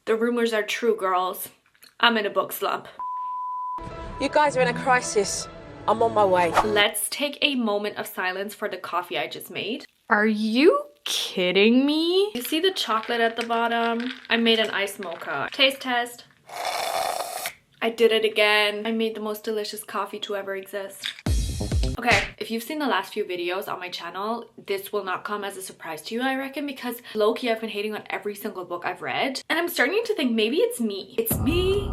The rumors are true, girls. I'm in a book slump. You guys are in a crisis. I'm on my way. Let's take a moment of silence for the coffee I just made. Are you kidding me? You see the chocolate at the bottom? I made an iced mocha. Taste test. I did it again. I made the most delicious coffee to ever exist. Okay, if you've seen the last few videos on my channel, this will not come as a surprise to you, I reckon, because low-key I've been hating on every single book I've read. And I'm starting to think maybe it's me. It's me.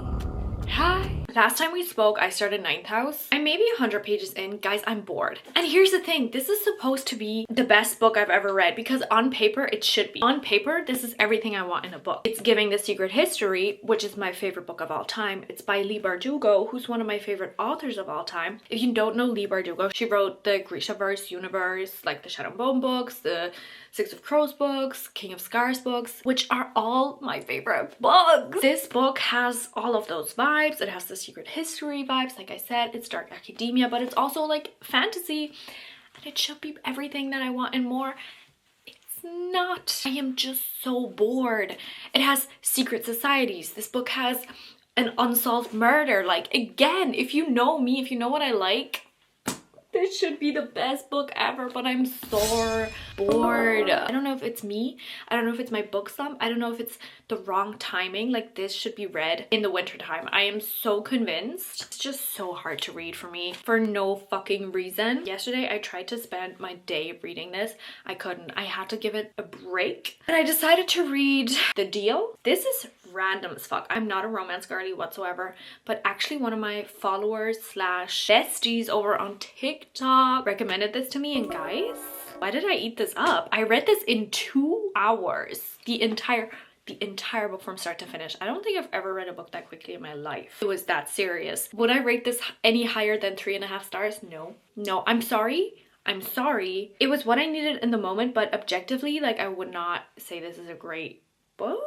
Hi. Last time we spoke, I started Ninth House. I'm maybe 100 pages in. Guys, I'm bored. And here's the thing. This is supposed to be the best book I've ever read because on paper, it should be. On paper, this is everything I want in a book. It's giving The Secret History, which is my favorite book of all time. It's by Leigh Bardugo, who's one of my favorite authors of all time. If you don't know Leigh Bardugo, she wrote the Grishaverse universe, like the Shadow and Bone books, the Six of Crows books, King of Scars books, which are all my favorite books. This book has all of those vibes. It has the Secret History vibes, like I said. It's dark academia, but it's also like fantasy, and it should be everything that I want and more. It's not. I am just so bored. It has secret societies. This book has an unsolved murder. Like, again, if you know me, if you know what I like, this should be the best book ever, but I'm so bored. I don't know if it's me. I don't know if it's my book slump. I don't know if it's the wrong timing. Like, this should be read in the winter time. I am so convinced. It's just so hard to read for me for no fucking reason. Yesterday, I tried to spend my day reading this. I couldn't. I had to give it a break. And I decided to read The Deal. This is random as fuck. I'm not a romance girly whatsoever, but actually one of my followers slash besties over on TikTok recommended this to me, and guys, why did I eat this up? I read this in 2 hours. The entire book from start to finish. I don't think I've ever read a book that quickly in my life. It was that serious. Would I rate this any higher than 3.5 stars? No. No, I'm sorry. I'm sorry. It was what I needed in the moment, but objectively, like, I would not say this is a great book.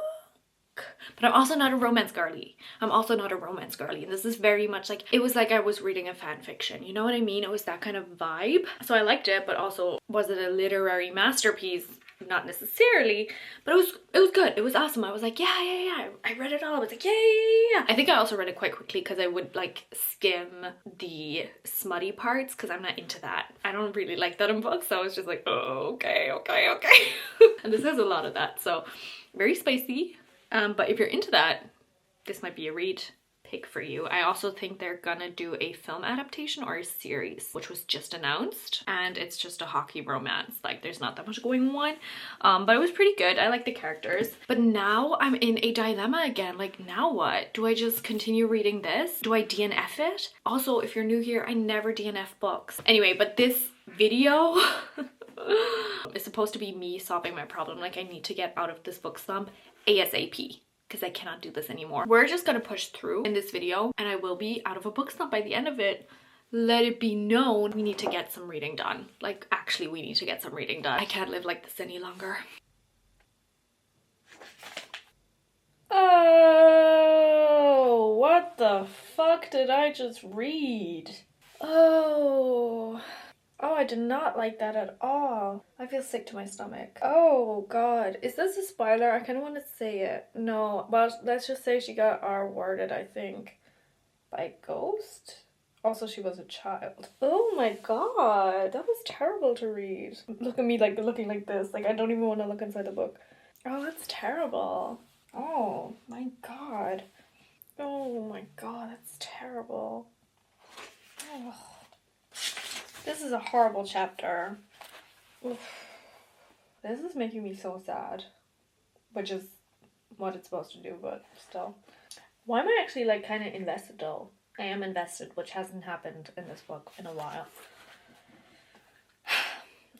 But I'm also not a romance girly. I'm also not a romance girly. And this is very much like, it was like I was reading a fan fiction. You know what I mean? It was that kind of vibe. So I liked it, but also, was it a literary masterpiece? Not necessarily, but it was good. It was awesome. I was like, yeah. I read it all. I was like, yeah. I think I also read it quite quickly because I would like skim the smutty parts because I'm not into that. I don't really like that in books. So I was just like, oh, okay. And this has a lot of that. So very spicy. But if you're into that, this might be a read pick for you. I also think they're gonna do a film adaptation or a series, which was just announced, and it's just a hockey romance. Like, there's not that much going on, but it was pretty good. I like the characters. But now I'm in a dilemma again. Like, now what? Do I just continue reading this? Do I DNF it? Also, if you're new here, I never DNF books. Anyway, but this video is supposed to be me solving my problem. Like, I need to get out of this book slump ASAP because I cannot do this anymore. We're just gonna push through in this video and I will be out of a book slump by the end of it. Let it be known we need to get some reading done. Like, actually, we need to get some reading done. I can't live like this any longer. Oh, what the fuck did I just read? Oh, I did not like that at all. I feel sick to my stomach. Oh god. Is this a spoiler? I kind of want to say it. No, but let's just say she got R-worded, I think, by Ghost. Also, she was a child. Oh my god. That was terrible to read. Look at me, like, looking like this. Like, I don't even want to look inside the book. Oh, that's terrible. Oh my god. Oh my god, that's terrible. Oh. This is a horrible chapter. Oof. This is making me so sad, which is what it's supposed to do, but still. Why am I actually like kind of invested though? I am invested, which hasn't happened in this book in a while.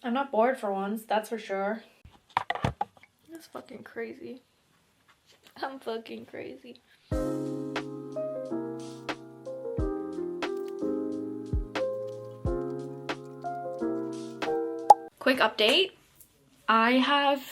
I'm not bored for once, that's for sure. That's fucking crazy. I'm fucking crazy. Quick update. I have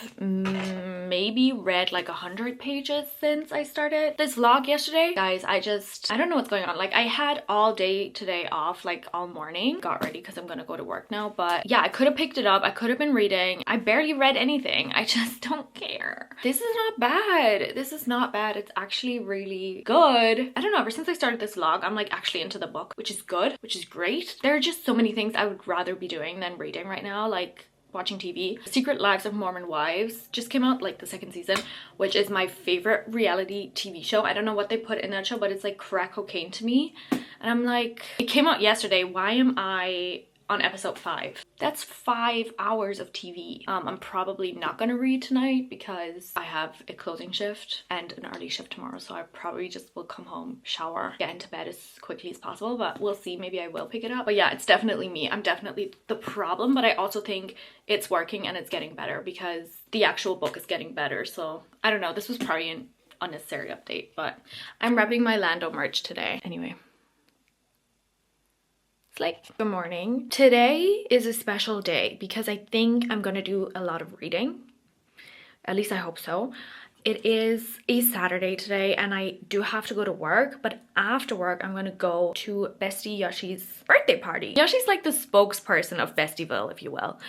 maybe read like 100 pages since I started this vlog yesterday. Guys, I don't know what's going on. Like, I had all day today off, like all morning. Got ready because I'm gonna go to work now. But yeah, I could have picked it up. I could have been reading. I barely read anything. I just don't care. This is not bad. This is not bad. It's actually really good. I don't know, ever since I started this vlog, I'm like actually into the book, which is good, which is great. There are just so many things I would rather be doing than reading right now, like watching TV. Secret Lives of Mormon Wives just came out, like the 2nd season, which is my favorite reality TV show. I don't know what they put in that show, but it's like crack cocaine to me. And I'm like, it came out yesterday. Why am I on episode 5? That's 5 hours of TV. I'm probably not gonna read tonight because I have a closing shift and an early shift tomorrow, so I probably just will come home, shower, get into bed as quickly as possible, but we'll see. Maybe I will pick it up. But yeah, it's definitely me. I'm definitely the problem, but I also think it's working and it's getting better because the actual book is getting better. So I don't know, this was probably an unnecessary update, but I'm repping my Lando merch today. Anyway, like, good morning. Today is a special day because I think I'm gonna do a lot of reading. At least I hope so. It is a Saturday today and I do have to go to work, but after work I'm gonna go to Bestie Yoshi's birthday party. Yoshi's like the spokesperson of Bestieville, if you will.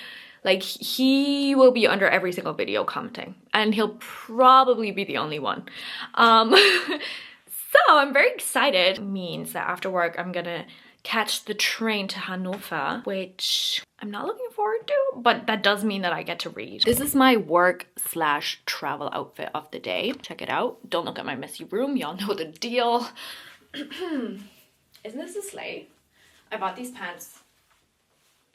Like, he will be under every single video commenting and he'll probably be the only one. So I'm very excited. It means that after work I'm gonna catch the train to Hanover, which I'm not looking forward to, but that does mean that I get to read. This is my work / travel outfit of the day. Check it out. Don't look at my messy room. Y'all know the deal. Isn't this a sleigh? I bought these pants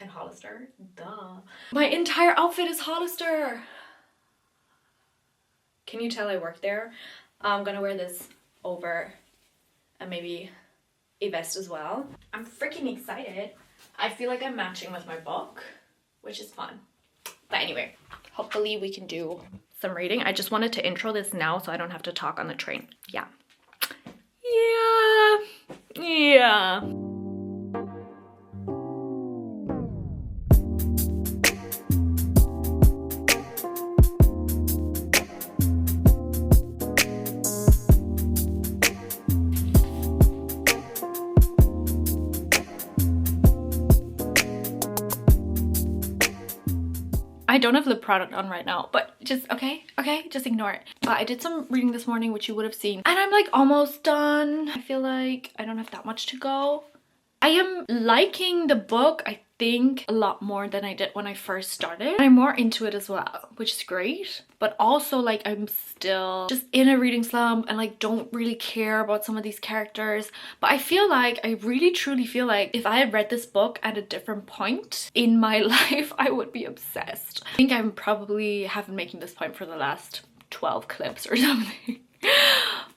in Hollister. Duh. My entire outfit is Hollister. Can you tell I work there? I'm gonna wear this over and maybe a vest as well. I'm freaking excited. I feel like I'm matching with my book, which is fun. But anyway, hopefully we can do some reading. I just wanted to intro this now so I don't have to talk on the train. Yeah. Yeah. I don't have lip product on right now, but just okay, just ignore it. I did some reading this morning, which you would have seen, and I'm like almost done. I feel like I don't have that much to go. I am liking the book, I think, a lot more than I did when I first started. I'm more into it as well, which is great. But also, like, I'm still just in a reading slump and like don't really care about some of these characters. But I feel like, I really truly feel like if I had read this book at a different point in my life, I would be obsessed. I think I probably have been making this point for the last 12 clips or something.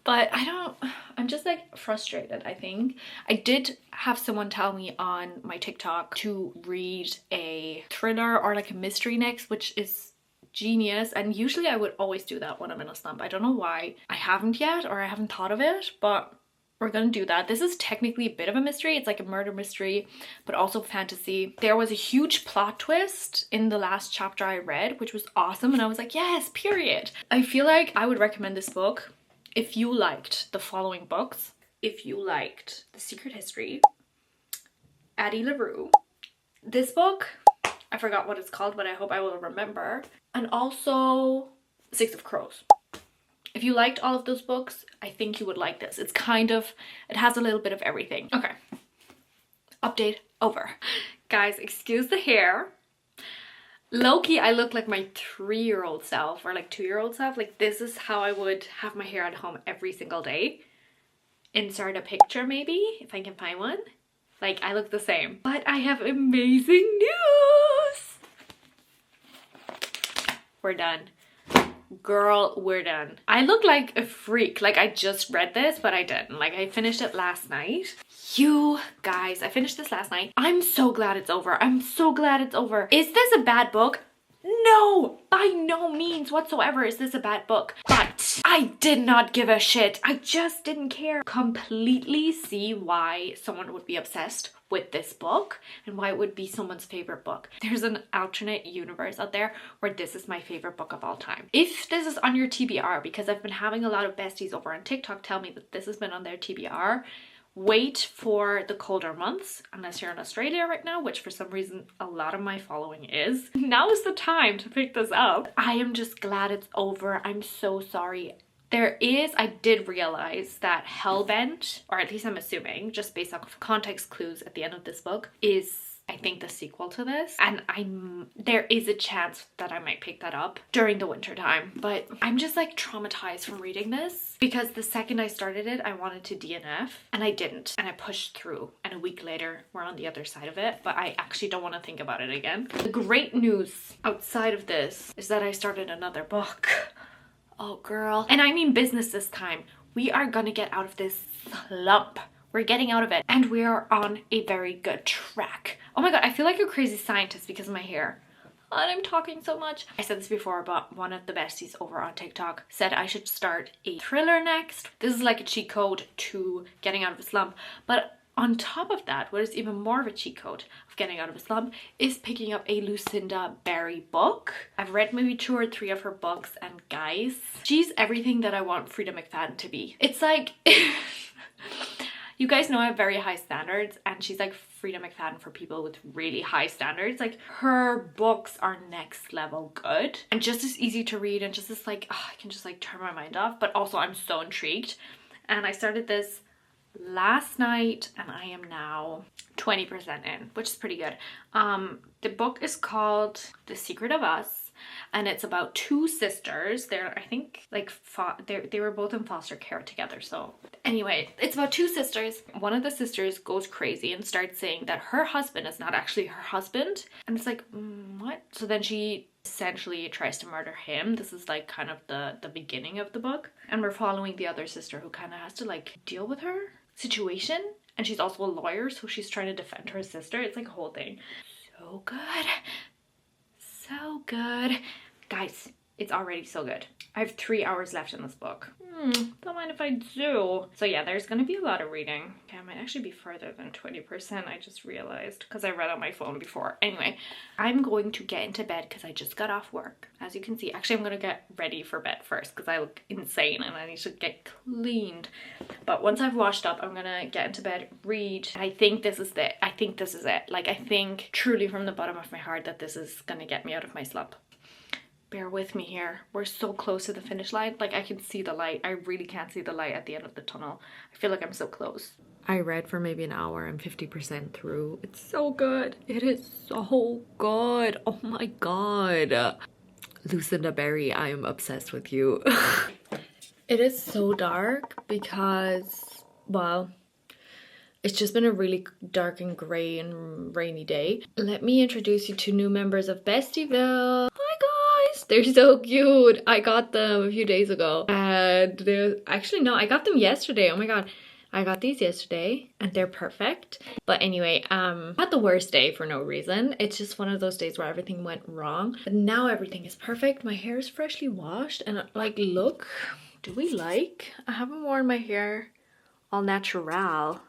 But I'm just like frustrated. I think I did have someone tell me on my TikTok to read a thriller or like a mystery next, which is genius, and usually I would always do that when I'm in a slump. I don't know why I haven't yet, or I haven't thought of it, but we're gonna do that. This is technically a bit of a mystery. It's like a murder mystery, but also fantasy. There was a huge plot twist in the last chapter I read, which was awesome, and I was like, yes, period. I feel like I would recommend this book if you liked the following books. If you liked The Secret History, Addie LaRue, this book, I forgot what it's called, but I hope I will remember, and also Six of Crows. If you liked all of those books, I think you would like this. It's kind of, it has a little bit of everything. Okay, update over. Guys, excuse the hair. Low-key, I look like my 3-year-old self, or like 2-year-old self. Like, this is how I would have my hair at home every single day. Insert a picture maybe, if I can find one. Like, I look the same. But I have amazing news! We're done. Girl, we're done. I look like a freak. Like, I just read this, but I didn't. Like, I finished it last night. You guys, I finished this last night. I'm so glad it's over. I'm so glad it's over. Is this a bad book? No, by no means whatsoever is this a bad book, but I did not give a shit. I just didn't care. Completely see why someone would be obsessed with this book and why it would be someone's favorite book. There's an alternate universe out there where this is my favorite book of all time. If this is on your TBR, because I've been having a lot of besties over on TikTok tell me that this has been on their TBR, wait for the colder months, unless you're in Australia right now, which for some reason a lot of my following is. Now is the time to pick this up. I am just glad it's over. I'm so sorry. I did realize that Hellbent, or at least I'm assuming, just based off context clues at the end of this book, is I think the sequel to this, and there is a chance that I might pick that up during the winter time, but I'm just like traumatized from reading this because the second I started it I wanted to DNF and I didn't, and I pushed through, and a week later we're on the other side of it, but I actually don't want to think about it again. The great news outside of this is that I started another book. Oh girl, and I mean business this time. We are gonna get out of this slump. We're getting out of it, and we are on a very good track. Oh my god, I feel like a crazy scientist because of my hair. And I'm talking so much. I said this before, but one of the besties over on TikTok said I should start a thriller next. This is like a cheat code to getting out of a slump. But on top of that, what is even more of a cheat code of getting out of a slump is picking up a Lucinda Berry book. I've read maybe 2 or 3 of her books, and guys, she's everything that I want Frida McFadden to be. It's like... You guys know I have very high standards, and she's like Frida McFadden for people with really high standards. Like, her books are next level good and just as easy to read, and just as like, oh, I can just like turn my mind off, but also I'm so intrigued. And I started this last night and I am now 20% in, which is pretty good. The book is called The Secret of Us. And it's about 2 sisters. They're, I think, like, they were both in foster care together. So anyway, it's about 2 sisters. One of the sisters goes crazy and starts saying that her husband is not actually her husband. And it's like, what? So then she essentially tries to murder him. This is like kind of the beginning of the book. And we're following the other sister who kind of has to like deal with her situation. And she's also a lawyer, so she's trying to defend her sister. It's like a whole thing. So good. So good. Guys, it's already so good. I have 3 hours left in this book. Don't mind if I do. So yeah, there's gonna be a lot of reading. Okay, I might actually be further than 20%, I just realized, because I read on my phone before. Anyway, I'm going to get into bed because I just got off work. As you can see, actually I'm gonna get ready for bed first because I look insane and I need to get cleaned. But once I've washed up, I'm gonna get into bed, read. I think this is it. I think this is it. Like, I think truly from the bottom of my heart that this is gonna get me out of my slump. Bear with me here. We're so close to the finish line. Like, I can see the light. I really can't see the light at the end of the tunnel. I feel like I'm so close. I read for maybe an hour. I'm 50% through. It's so good. It is so good. Oh my god. Lucinda Berry, I am obsessed with you. It is so dark because, well, it's just been a really dark and grey and rainy day. Let me introduce you to new members of Bestieville. Hi guys! They're so cute. I got them a few days ago. And they're... Actually, no, I got them yesterday. Oh my god. I got these yesterday and they're perfect. But anyway, not the worst day for no reason. It's just one of those days where everything went wrong. But now everything is perfect. My hair is freshly washed and like, look. Do we like? I haven't worn my hair all natural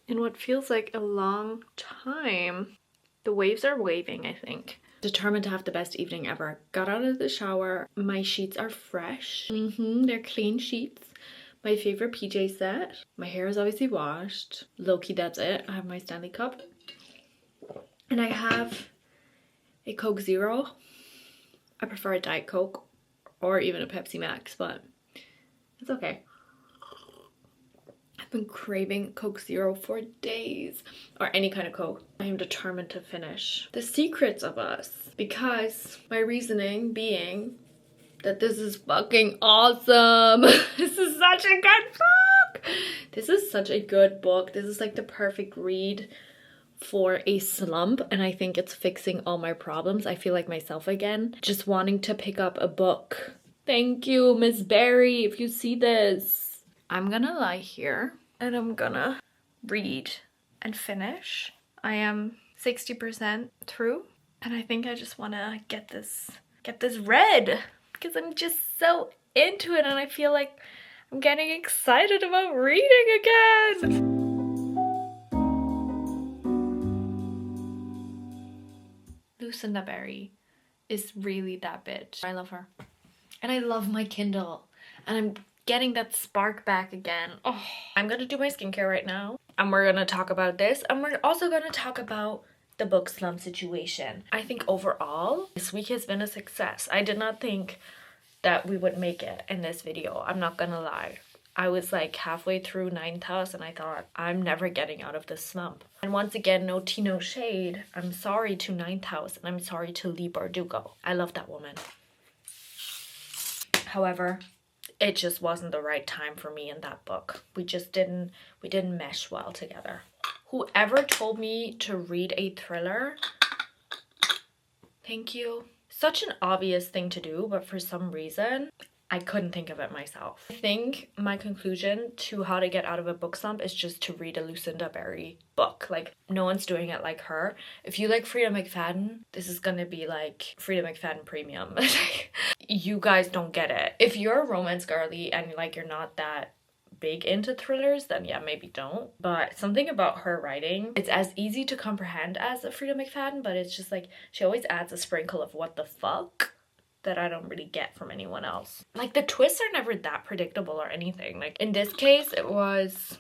in what feels like a long time. The waves are waving, I think. Determined to have the best evening ever. Got out of the shower. My sheets are fresh. They're clean sheets. My favorite PJ set. My hair is obviously washed. Low-key, that's it. I have my Stanley Cup. And I have a Coke Zero. I prefer a Diet Coke or even a Pepsi Max, but it's okay. I've been craving Coke Zero for days, or any kind of Coke. I am determined to finish The Secrets of Us, because my reasoning being that this is fucking awesome. This is such a good book. This is such a good book. This is like the perfect read for a slump, and I think it's fixing all my problems. I feel like myself again, just wanting to pick up a book. Thank you, Miss Berry, if you see this. I'm gonna lie here and I'm gonna read and finish. I am 60% through. And I think I just want to get this read because I'm just so into it and I feel like I'm getting excited about reading again. Lucinda Berry is really that bitch. I love her. And I love my Kindle. And I'm getting that spark back again. Oh, I'm gonna do my skincare right now. And we're gonna talk about this. And we're also gonna talk about the book slump situation. I think overall, this week has been a success. I did not think that we would make it in this video. I'm not gonna lie. I was like halfway through 9th house and I thought, I'm never getting out of this slump. And once again, no tea, no shade. I'm sorry to 9th house and I'm sorry to Lee Bardugo. I love that woman. However, it just wasn't the right time for me in that book. We didn't mesh well together. Whoever told me to read a thriller, thank you. Such an obvious thing to do, but for some reason, I couldn't think of it myself. I think my conclusion to how to get out of a book slump is just to read a Lucinda Berry book. Like, no one's doing it like her. If you like Frida McFadden, this is gonna be like Frida McFadden premium. You guys don't get it. If you're a romance girly and like you're not that big into thrillers, then yeah, maybe don't. But something about her writing, it's as easy to comprehend as a Frida McFadden, but it's just like she always adds a sprinkle of what the fuck that I don't really get from anyone else. Like, the twists are never that predictable or anything. Like, in this case, it was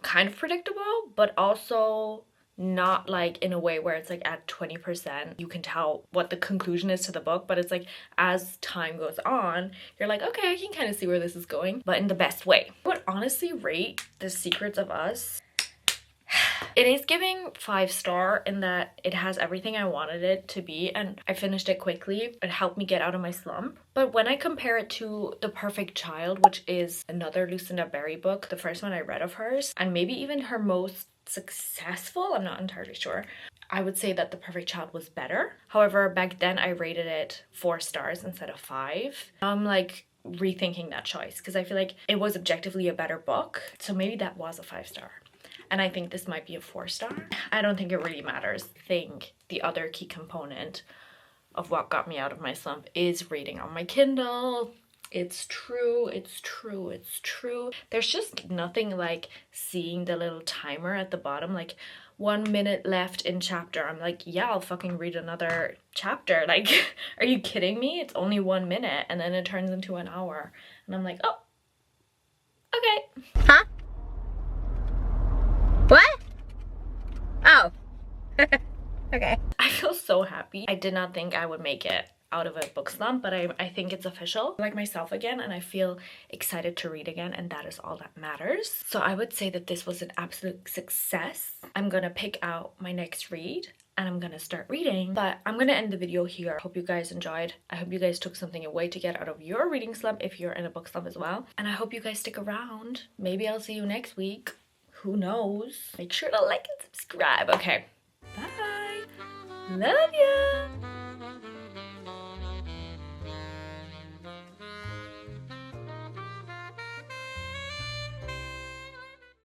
kind of predictable, but also not like in a way where it's like at 20% you can tell what the conclusion is to the book, but it's like as time goes on you're like, okay, I can kind of see where this is going, but in the best way. I would honestly rate The Secrets of Us, it is giving 5-star in that it has everything I wanted it to be and I finished it quickly. It helped me get out of my slump. But when I compare it to The Perfect Child, which is another Lucinda Berry book, the first one I read of hers, and maybe even her most successful, I'm not entirely sure, I would say that The Perfect Child was better. However, back then I rated it 4 stars instead of 5. I'm like rethinking that choice because I feel like it was objectively a better book, so maybe that was a 5-star. And I think this might be a 4-star. I don't think it really matters. I think the other key component of what got me out of my slump is reading on my Kindle. It's true, it's true, it's true. There's just nothing like seeing the little timer at the bottom, like 1 minute left in chapter. I'm like, yeah, I'll fucking read another chapter. Like, are you kidding me? It's only 1 minute and then it turns into an hour. And I'm like, oh, okay. Huh? What? Oh. Okay. I feel so happy. I did not think I would make it out of a book slump, but I think it's official. I like myself again and I feel excited to read again, and that is all that matters. So I would say that this was an absolute success. I'm gonna pick out my next read and I'm gonna start reading, but I'm gonna end the video here. Hope you guys enjoyed. I hope you guys took something away to get out of your reading slump if you're in a book slump as well, and I hope you guys stick around. Maybe I'll see you next week. Who knows? Make sure to like and subscribe. Okay, bye. Love ya.